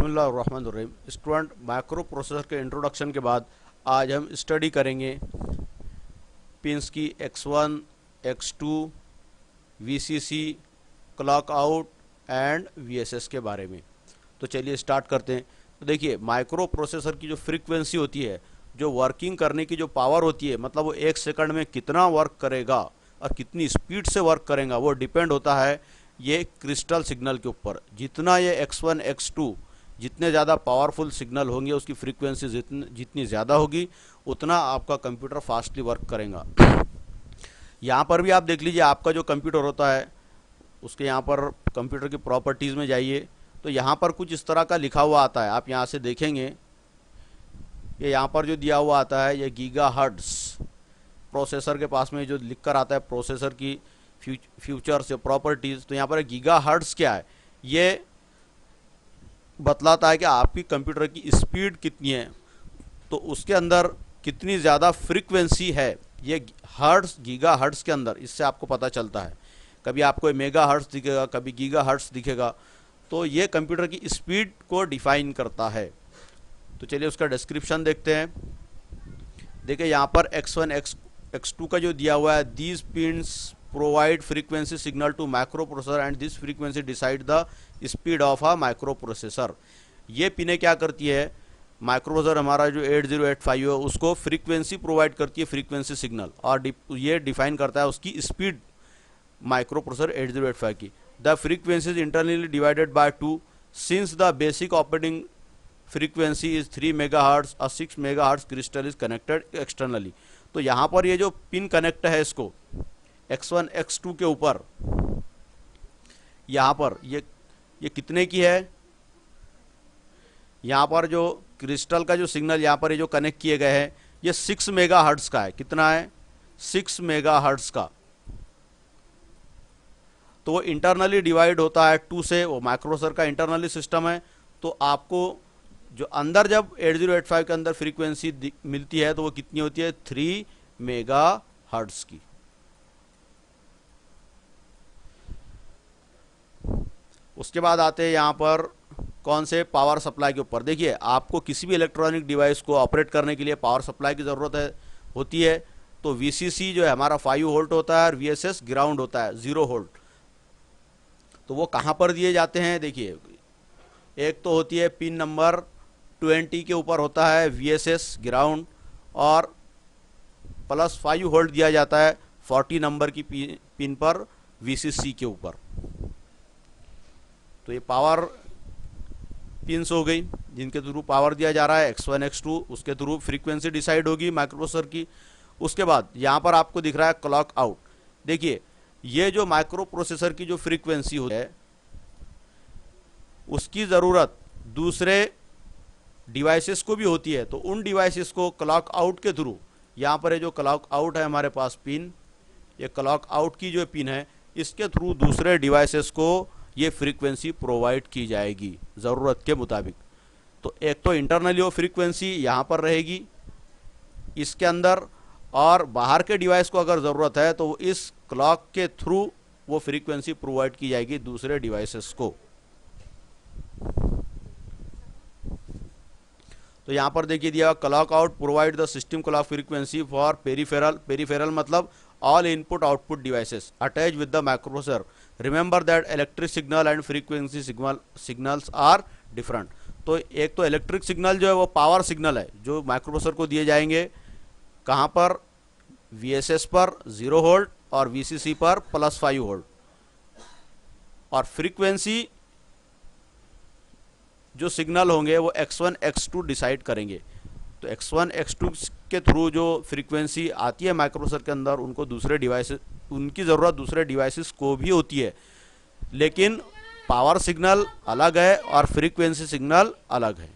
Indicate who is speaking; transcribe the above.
Speaker 1: बिस्मिल्लाहिर्रहमानिर्रहीम। Student, micro processor के introduction के बाद आज हम स्टडी करेंगे पिंस की X1, X2, VCC, clock out and VSS के बारे में। तो चलिए स्टार्ट करते हैं। तो देखिए, माइक्रो प्रोसेसर की जो फ्रीक्वेंसी होती है, जो वर्किंग करने की जो पावर होती है, मतलब वो 1 सेकंड में कितना वर्क करेगा और कितनी स्पीड से वर्क करेगा, वो डिपेंड होता है ये क्रिस्टल सिग्नल के ऊपर। जितना ये X1, X2 जितने ज़्यादा पावरफुल सिग्नल होंगे, उसकी फ्रीक्वेंसी जितनी ज़्यादा होगी, उतना आपका कंप्यूटर फास्टली वर्क करेगा। यहाँ पर भी आप देख लीजिए, आपका जो कंप्यूटर होता है उसके यहाँ पर कंप्यूटर की प्रॉपर्टीज़ में जाइए तो यहाँ पर कुछ इस तरह का लिखा हुआ आता है। आप यहाँ से देखेंगे, ये यहाँ पर जो दिया हुआ आता है ये गीगाहर्ट्ज़ प्रोसेसर के पास में जो लिख कर आता है प्रोसेसर की फ्यूचर्स या प्रॉपर्टीज़। तो यहाँ पर गीगाहर्ट्ज़ क्या है, ये बतलाता है कि आपकी कंप्यूटर की स्पीड कितनी है, तो उसके अंदर कितनी ज़्यादा फ्रीक्वेंसी है, ये हर्ट्ज़ गीगाहर्ट्ज़ के अंदर, इससे आपको पता चलता है। कभी आपको मेगाहर्ट्ज़ दिखेगा, कभी गीगाहर्ट्ज़ दिखेगा, तो ये कंप्यूटर की स्पीड को डिफाइन करता है। तो चलिए उसका डिस्क्रिप्शन देखते हैं। देखिए यहाँ पर X1, X2 का जो दिया हुआ है, these pins provide frequency signal to microprocessor and this frequency decide the speed of a microprocessor. ये पिनें क्या करती है, माइक्रो प्रोसेसर हमारा जो 8085 है उसको फ्रीक्वेंसी प्रोवाइड करती है, फ्रीक्वेंसी सिग्नल, और ये डिफाइन करता है उसकी स्पीड माइक्रो प्रोसेसर 8085 की। The frequency is internally divided by 2 since the basic operating frequency is 3 megahertz और 6 megahertz crystal is connected externally. तो यहाँ पर ये जो पिन कनेक्ट है इसको X1, X2 के ऊपर, यहाँ पर ये कितने की है, यहाँ पर जो क्रिस्टल का जो सिग्नल यहाँ पर ये जो कनेक्ट किए गए हैं, ये 6 मेगाहर्ट्ज़ का है। कितना है, 6 मेगाहर्ट्ज़ का। तो वो इंटरनली डिवाइड होता है 2 से, वो माइक्रोप्रोसेसर का इंटरनली सिस्टम है। तो आपको जो अंदर जब 8085 के अंदर फ्रीक्वेंसी मिलती है तो वो कितनी होती है, 3 मेगाहर्ट्ज़ की। उसके बाद आते हैं यहाँ पर कौन से, पावर सप्लाई के ऊपर। देखिए, आपको किसी भी इलेक्ट्रॉनिक डिवाइस को ऑपरेट करने के लिए पावर सप्लाई की ज़रूरत होती है। तो VCC जो है हमारा 5 वोल्ट होता है और VSS ग्राउंड होता है 0 वोल्ट। तो वो कहाँ पर दिए जाते हैं, देखिए, एक तो होती है पिन नंबर 20 के ऊपर होता है VSS ग्राउंड, और +5 वोल्ट दिया जाता है 40 नंबर की पिन पर VCC के ऊपर। तो ये पावर पिंस हो गई जिनके थ्रू पावर दिया जा रहा है X1, X2, उसके थ्रू फ्रीक्वेंसी डिसाइड होगी माइक्रोप्रोसेसर की। उसके बाद यहाँ पर आपको दिख रहा है क्लॉक आउट। देखिए, ये जो माइक्रो प्रोसेसर की जो फ्रीक्वेंसी है उसकी ज़रूरत दूसरे डिवाइसेस को भी होती है। तो उन डिवाइसेस को क्लॉक आउट के थ्रू, यहाँ पर ये जो क्लॉक आउट है हमारे पास पिन, ये क्लॉक आउट की जो पिन है, इसके थ्रू दूसरे डिवाइसेस को ये फ्रीक्वेंसी प्रोवाइड की जाएगी ज़रूरत के मुताबिक। तो एक तो इंटरनली वो फ्रीक्वेंसी यहाँ पर रहेगी इसके अंदर, और बाहर के डिवाइस को अगर ज़रूरत है तो इस क्लॉक के थ्रू वो फ्रीक्वेंसी प्रोवाइड की जाएगी दूसरे डिवाइसेस को। तो यहाँ पर देखिए दिया, clock out provide the system clock frequency for peripheral. Peripheral मतलब all input output devices attached with the microprocessor. Remember that electric signal and frequency signals are different. तो एक तो इलेक्ट्रिक सिग्नल जो है वो पावर सिग्नल है जो microprocessor को दिए जाएंगे, कहाँ पर, VSS पर 0 वोल्ट और VCC पर +5 वोल्ट, और फ्रीक्वेंसी जो सिग्नल होंगे वो X1, X2 डिसाइड करेंगे। तो X1, X2 के थ्रू जो फ्रीक्वेंसी आती है माइक्रोप्रोसेसर के अंदर, उनको दूसरे डिवाइसेस, उनकी ज़रूरत दूसरे डिवाइसेस को भी होती है, लेकिन पावर सिग्नल अलग है और फ्रीक्वेंसी सिग्नल अलग है।